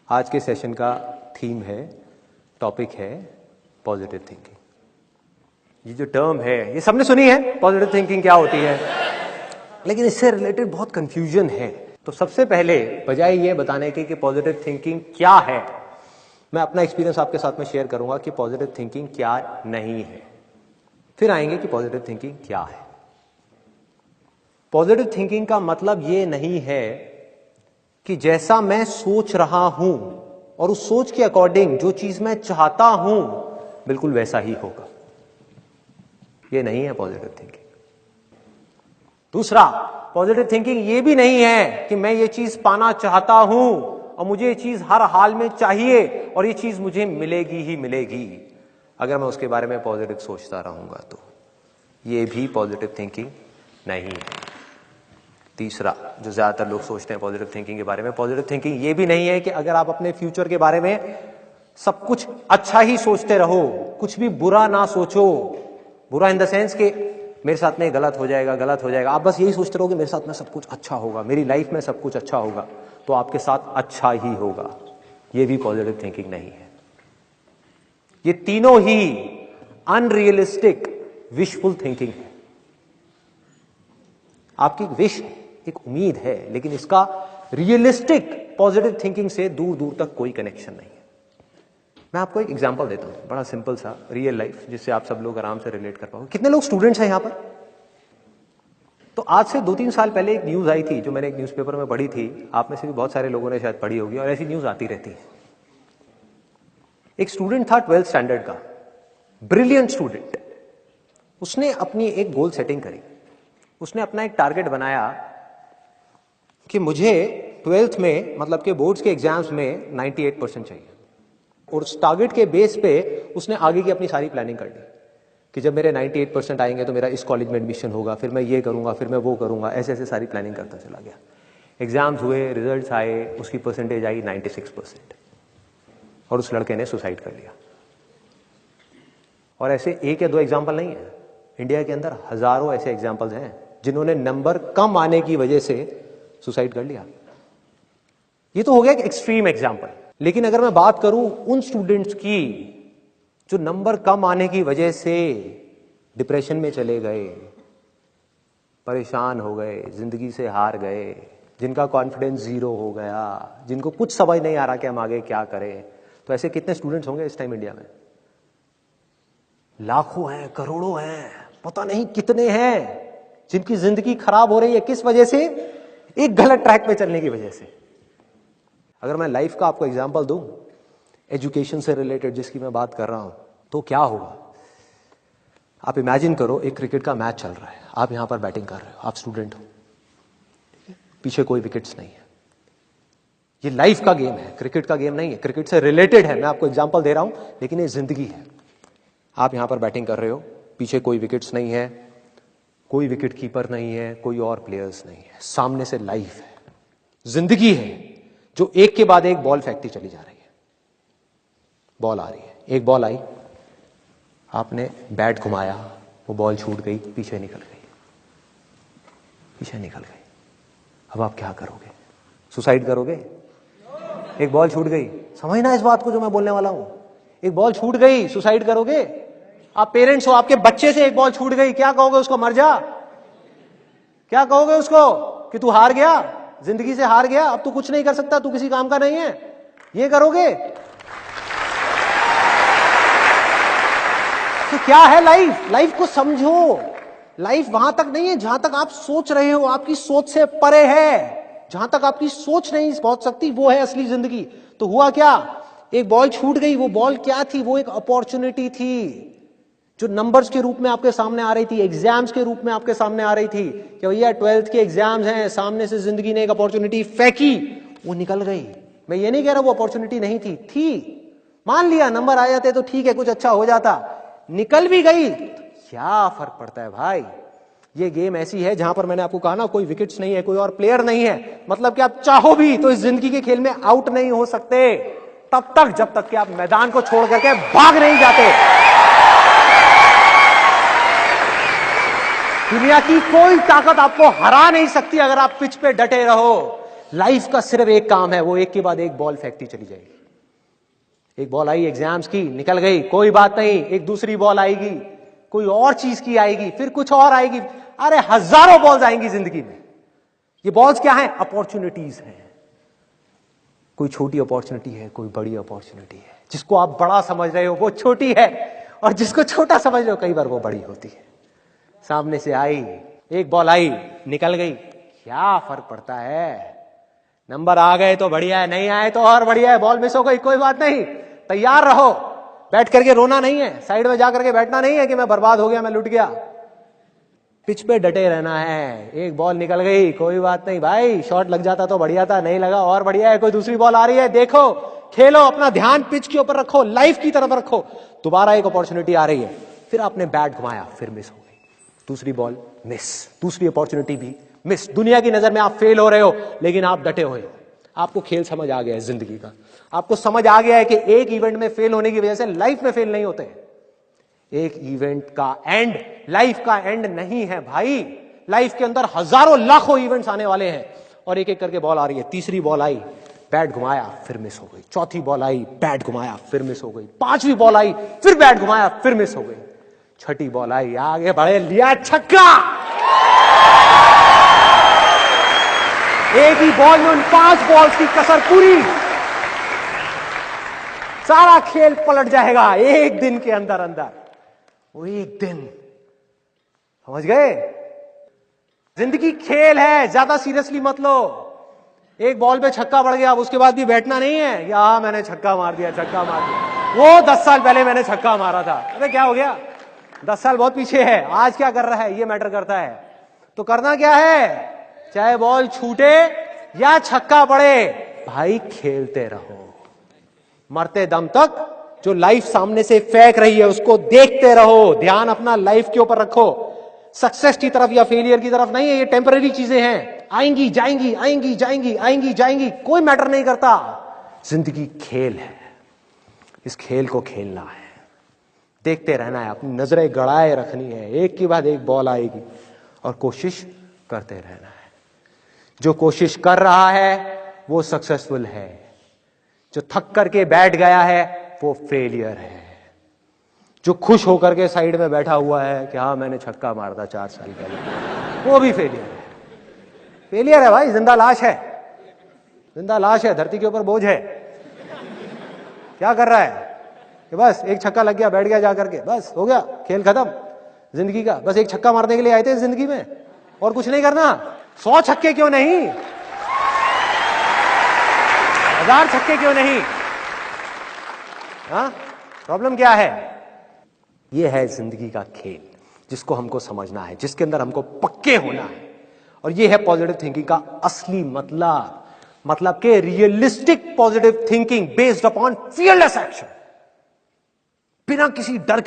आज के सेशन का थीम है, टॉपिक है पॉजिटिव थिंकिंग। ये जो टर्म है ये सबने सुनी है, पॉजिटिव थिंकिंग क्या होती है, लेकिन इससे रिलेटेड बहुत कंफ्यूजन है। तो सबसे पहले बजाय ये बताने की कि पॉजिटिव थिंकिंग क्या है, मैं अपना एक्सपीरियंस आपके साथ में शेयर करूंगा कि पॉजिटिव थिंकिंग क्या नहीं है, फिर आएंगे कि पॉजिटिव थिंकिंग क्या है। पॉजिटिव थिंकिंग का मतलब ये नहीं है कि जैसा मैं सोच रहा हूं और उस सोच के अकॉर्डिंग जो चीज मैं चाहता हूं बिल्कुल वैसा ही होगा, ये नहीं है पॉजिटिव थिंकिंग। दूसरा, पॉजिटिव थिंकिंग ये भी नहीं है कि मैं ये चीज पाना चाहता हूं और मुझे ये चीज हर हाल में चाहिए और ये चीज मुझे मिलेगी ही मिलेगी अगर मैं उसके बारे में पॉजिटिव सोचता रहूंगा, तो ये भी पॉजिटिव थिंकिंग नहीं है। तीसरा, जो ज्यादातर लोग सोचते हैं पॉजिटिव थिंकिंग के बारे में, पॉजिटिव थिंकिंग ये भी नहीं है कि अगर आप अपने फ्यूचर के बारे में सब कुछ अच्छा ही सोचते रहो, कुछ भी बुरा ना सोचो। बुरा इन द सेंस कि मेरे साथ में गलत हो जाएगा, गलत हो जाएगा, आप बस यही सोचते रहो कि मेरे साथ में सब कुछ अच्छा होगा, मेरी लाइफ में सब कुछ अच्छा होगा, तो आपके साथ अच्छा ही होगा। ये भी पॉजिटिव थिंकिंग नहीं है। ये तीनों ही अनरियलिस्टिक विशफुल थिंकिंग है। आपकी विश है, एक उम्मीद है, लेकिन इसका रियलिस्टिक पॉजिटिव थिंकिंग से दूर दूर तक कोई कनेक्शन नहीं है। मैं आपको एक एग्जांपल देता हूं, बड़ा सिंपल सा रियल लाइफ, जिससे आप सब लोग आराम से रिलेट कर पाओगे। कितने लोग स्टूडेंट्स हैं यहां पर? तो आज से 2-3 साल पहले एक न्यूज आई थी जो मैंने एक न्यूज़पेपर में पढ़ी थी, आप में से भी बहुत सारे लोगों ने शायद पढ़ी होगी, और ऐसी न्यूज आती रहती है। एक स्टूडेंट था 12th स्टैंडर्ड का, ब्रिलियंट स्टूडेंट। उसने अपनी एक गोल सेटिंग करी, उसने अपना एक टारगेट बनाया कि मुझे 12th में, मतलब के बोर्ड्स के एग्जाम्स में 98% चाहिए, और उस टारगेट के बेस पे उसने आगे की अपनी सारी प्लानिंग कर ली कि जब मेरे 98% आएंगे तो मेरा इस कॉलेज में एडमिशन होगा, फिर मैं ये करूंगा, फिर मैं वो करूंगा, ऐसे ऐसे सारी प्लानिंग करता चला गया। एग्जाम्स हुए, रिजल्ट्स आए, उसकी परसेंटेज आई 96%, और उस लड़के ने सुसाइड कर लिया। और ऐसे एक या दो एग्जाम्पल नहीं है, इंडिया के अंदर हजारों ऐसे एग्जाम्पल्स हैं जिन्होंने नंबर कम आने की वजह से सुसाइड कर लिया। ये तो हो गया एक एक्सट्रीम एग्जाम्पल, लेकिन अगर मैं बात करूं उन स्टूडेंट्स की जो नंबर कम आने की वजह से डिप्रेशन में चले गए, परेशान हो गए, जिंदगी से हार गए, जिनका कॉन्फिडेंस जीरो हो गया, जिनको कुछ समझ नहीं आ रहा कि हम आगे क्या करें, तो ऐसे कितने स्टूडेंट्स होंगे इस टाइम इंडिया में? लाखों हैं, करोड़ों हैं, पता नहीं कितने हैं जिनकी जिंदगी खराब हो रही है। किस वजह से? एक गलत ट्रैक पे चलने की वजह से। अगर मैं लाइफ का आपको एग्जांपल दूं, एजुकेशन से रिलेटेड जिसकी मैं बात कर रहा हूं, तो क्या होगा? आप इमेजिन करो, एक क्रिकेट का मैच चल रहा है, आप यहां पर बैटिंग कर रहे हो, आप स्टूडेंट हो, पीछे कोई विकेट्स नहीं है। ये लाइफ का गेम है, क्रिकेट का गेम नहीं है, क्रिकेट से रिलेटेड है, मैं आपको एग्जांपल दे रहा हूं, लेकिन ये जिंदगी है। आप यहां पर बैटिंग कर रहे हो, पीछे कोई विकेट्स नहीं है, कोई विकेट कीपर नहीं है, कोई और प्लेयर्स नहीं है, सामने से लाइफ है, जिंदगी है, जो एक के बाद एक बॉल फेंकती चली जा रही है। बॉल आ रही है, एक बॉल आई, आपने बैट घुमाया, वो बॉल छूट गई, पीछे निकल गई, पीछे निकल गई। अब आप क्या करोगे? सुसाइड करोगे? एक बॉल छूट गई, समझना इस बात को जो मैं बोलने वाला हूं। एक बॉल छूट गई, सुसाइड करोगे? आप पेरेंट्स हो, आपके बच्चे से एक बॉल छूट गई, क्या कहोगे उसको? मर जा? क्या कहोगे उसको कि तू हार गया, जिंदगी से हार गया, अब तू कुछ नहीं कर सकता, तू किसी काम का नहीं है? ये करोगे? तो क्या है लाइफ? लाइफ को समझो। लाइफ वहां तक नहीं है जहां तक आप सोच रहे हो, आपकी सोच से परे है। जहां तक आपकी सोच नहीं पहुंच सकती वो है असली जिंदगी। तो हुआ क्या? एक बॉल छूट गई। वो बॉल क्या थी? वो एक अपॉर्चुनिटी थी जो नंबर्स के रूप में आपके सामने आ रही थी, एग्जाम्स के रूप में आपके सामने आ रही थी कि भैया 12th के एग्जाम्स हैं, सामने से जिंदगी ने एक अपॉर्चुनिटी फेंकी, वो निकल गई। मैं ये नहीं कह रहा वो अपॉर्चुनिटी नहीं थी, मान लिया नंबर आ जाते तो ठीक है, कुछ अच्छा हो जाता, निकल भी गई, क्या फर्क पड़ता है भाई? ये गेम ऐसी है जहां पर मैंने आपको कहा ना, कोई विकेट्स नहीं है, कोई और प्लेयर नहीं है, मतलब कि आप चाहो भी तो इस जिंदगी के खेल में आउट नहीं हो सकते तब तक जब तक कि आप मैदान को छोड़ करके भाग नहीं जाते। दुनिया की कोई ताकत आपको हरा नहीं सकती अगर आप पिच पे डटे रहो। लाइफ का सिर्फ एक काम है, वो एक के बाद एक बॉल फेंकती चली जाएगी। एक बॉल आई एग्जाम्स की, निकल गई, कोई बात नहीं, एक दूसरी बॉल आएगी, कोई और चीज की आएगी, फिर कुछ और आएगी। अरे हजारों बॉल्स आएंगी जिंदगी में। ये बॉल्स क्या है? अपॉर्चुनिटीज हैं। कोई छोटी अपॉर्चुनिटी है, कोई बड़ी अपॉर्चुनिटी है। जिसको आप बड़ा समझ रहे हो वो छोटी है, और जिसको छोटा समझ रहे हो कई बार वो बड़ी होती है। सामने से आई, एक बॉल आई, निकल गई, क्या फर्क पड़ता है? नंबर आ गए तो बढ़िया है, नहीं आए तो और बढ़िया है। बॉल मिस हो गई, कोई बात नहीं, तैयार रहो। बैठ करके रोना नहीं है, साइड में जाकर के बैठना नहीं है कि मैं बर्बाद हो गया, मैं लुट गया। पिच पे डटे रहना है। एक बॉल निकल गई, कोई बात नहीं भाई, शॉट लग जाता तो बढ़िया था, नहीं लगा और बढ़िया है। कोई दूसरी बॉल आ रही है, देखो, खेलो, अपना ध्यान पिच के ऊपर रखो, लाइफ की तरफ रखो। दोबारा एक अपॉर्चुनिटी आ रही है, फिर आपने बैट घुमाया, फिर मिस हो गई, दूसरी बॉल मिस, दूसरी अपॉर्चुनिटी भी मिस। दुनिया की नजर में आप फेल हो रहे हो, लेकिन आप डटे हुए हो। आपको खेल समझ आ गया है जिंदगी का। आपको समझ आ गया है कि एक इवेंट में फेल होने की वजह से लाइफ में फेल नहीं होते। एक इवेंट का एंड लाइफ का एंड नहीं है भाई। लाइफ के अंदर हजारों लाखों इवेंट्स आने वाले हैं, और एक एक करके बॉल आ रही है। तीसरी बॉल आई, बैट घुमाया, फिर मिस हो गई। चौथी बॉल आई, बैट घुमाया, फिर मिस हो गई। पांचवी बॉल आई, फिर बैट घुमाया, फिर मिस हो गई। छठी बॉल आई, आगे बढ़े, लिया छक्का। एक ही बॉल में उन 5 बॉल्स की कसर पूरी। सारा खेल पलट जाएगा एक दिन के अंदर अंदर। वो एक दिन, समझ गए? जिंदगी खेल है, ज्यादा सीरियसली मत लो। एक बॉल पे छक्का पड़ गया, अब उसके बाद भी बैठना नहीं है या मैंने छक्का मार दिया, छक्का मार दिया। वो 10 साल पहले मैंने छक्का मारा था। अरे क्या हो गया? 10 साल बहुत पीछे है, आज क्या कर रहा है ये मैटर करता है। तो करना क्या है? चाहे बॉल छूटे या छक्का पड़े, भाई खेलते रहो मरते दम तक। जो लाइफ सामने से फेंक रही है उसको देखते रहो, ध्यान अपना लाइफ के ऊपर रखो। सक्सेस की तरफ या फेलियर की तरफ नहीं है, ये टेम्पररी चीजें हैं, आएंगी जाएंगी, आएंगी जाएंगी, आएंगी जाएंगी, कोई मैटर नहीं करता। जिंदगी खेल है, इस खेल को खेलना है, देखते रहना है, अपनी नजरें गड़ाए रखनी है। एक के बाद एक बॉल आएगी और कोशिश करते रहना है। जो कोशिश कर रहा है वो सक्सेसफुल है, जो थक करके बैठ गया है वो फेलियर है। जो खुश होकर के साइड में बैठा हुआ है कि हाँ मैंने छक्का मारा था 4 साल पहले, वो भी फेलियर है। फेलियर है भाई, जिंदा लाश है, जिंदा लाश है, धरती के ऊपर बोझ है। क्या कर रहा है कि बस एक छक्का लग गया, बैठ गया जाकर के, बस हो गया, खेल खत्म जिंदगी का। बस एक छक्का मारने के लिए आए थे जिंदगी में, और कुछ नहीं करना। 100 छक्के क्यों नहीं, 1000 छक्के क्यों नहीं? हाँ, प्रॉब्लम क्या है? ये है जिंदगी का खेल, जिसको हमको समझना है, जिसके अंदर हमको पक्के होना है। और ये है पॉजिटिव थिंकिंग का असली मतलब के realistic positive thinking based upon fearless action, बिना किसी डर के।